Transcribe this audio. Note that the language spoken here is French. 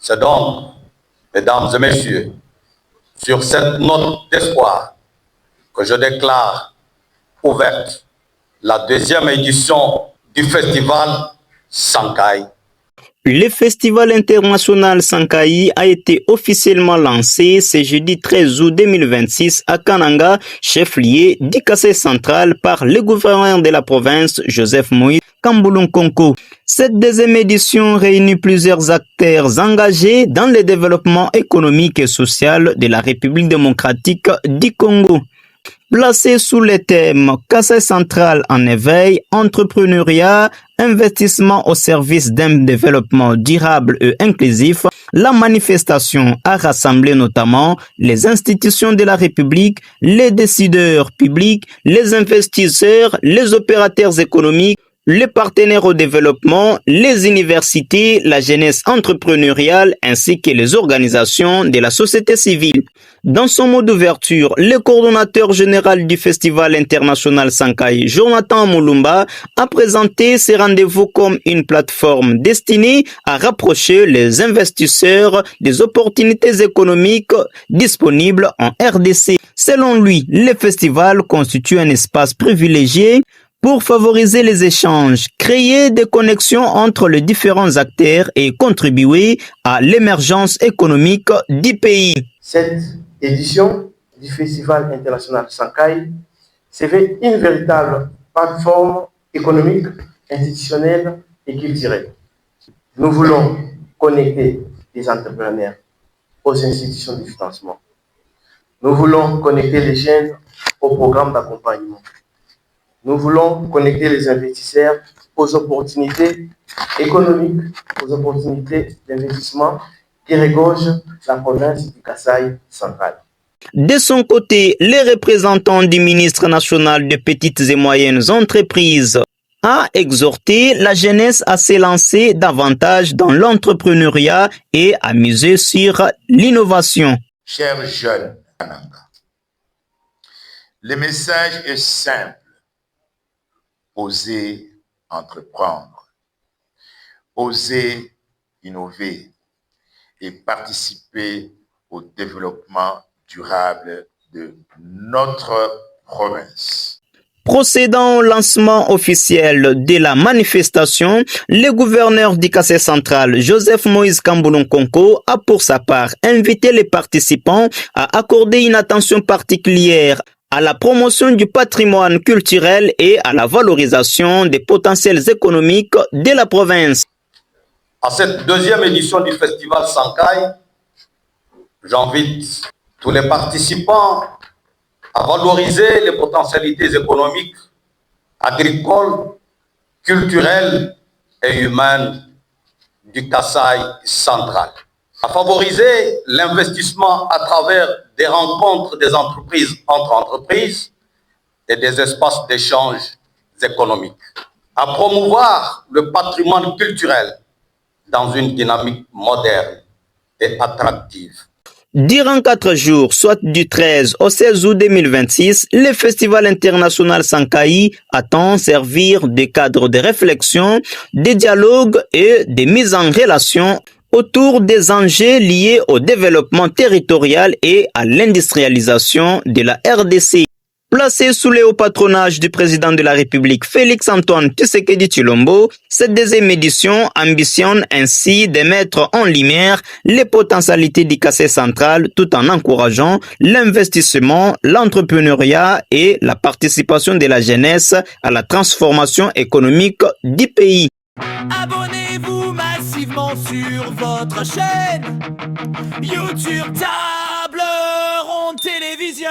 C'est donc, mesdames et messieurs, sur cette note d'espoir que je déclare ouverte la deuxième édition du festival Sankaï. Le festival international Sankaï a été officiellement lancé ce jeudi 13 août 2026 à Kananga, chef-lieu du Kasaï central par le gouverneur de la province, Joseph Moïse Kamboulounkonko. Cette deuxième édition réunit plusieurs acteurs engagés dans le développement économique et social de la République démocratique du Congo. Placé sous le thème Kasaï central en éveil, entrepreneuriat, investissement au service d'un développement durable et inclusif, la manifestation a rassemblé notamment les institutions de la République, les décideurs publics, les investisseurs, les opérateurs économiques, les partenaires au développement, les universités, la jeunesse entrepreneuriale ainsi que les organisations de la société civile. Dans son mot d'ouverture, le coordonnateur général du Festival international Sankaï, Jonathan Moulumba, a présenté ces rendez-vous comme une plateforme destinée à rapprocher les investisseurs des opportunités économiques disponibles en RDC. Selon lui, le festival constitue un espace privilégié pour favoriser les échanges, créer des connexions entre les différents acteurs et contribuer à l'émergence économique du pays. Cette édition du Festival international Sankaï se veut une véritable plateforme économique, institutionnelle et culturelle. Nous voulons connecter les entrepreneurs aux institutions de financement. Nous voulons connecter les jeunes aux programmes d'accompagnement. Nous voulons connecter les investisseurs aux opportunités économiques, aux opportunités d'investissement qui regorgent la province du Kasaï central. De son côté, le représentant du ministre national des petites et moyennes entreprises a exhorté la jeunesse à se lancer davantage dans l'entrepreneuriat et à miser sur l'innovation. Chers jeunes, le message est simple. Oser entreprendre, oser innover et participer au développement durable de notre province. Procédant au lancement officiel de la manifestation, le gouverneur du Kasaï central, Joseph Moïse Kamboulounkonko, a pour sa part invité les participants à accorder une attention particulière à la promotion du patrimoine culturel et à la valorisation des potentiels économiques de la province. À cette deuxième édition du festival Sankaï, j'invite tous les participants à valoriser les potentialités économiques, agricoles, culturelles et humaines du Kasaï central, à favoriser l'investissement à travers des rencontres des entreprises entre entreprises et des espaces d'échange économiques, à promouvoir le patrimoine culturel dans une dynamique moderne et attractive. Durant 4 jours, soit du 13 au 16 août 2026, le Festival international Sankaï attend servir de cadre de réflexion, de dialogue et de mise en relation autour des enjeux liés au développement territorial et à l'industrialisation de la RDC. Placé sous le haut patronage du président de la République Félix-Antoine Tshisekedi Tshilombo, cette deuxième édition ambitionne ainsi de mettre en lumière les potentialités du Kasaï central tout en encourageant l'investissement, l'entrepreneuriat et la participation de la jeunesse à la transformation économique du pays. Abonnez-vous massivement sur votre chaîne YouTube, Table Ronde Télévision.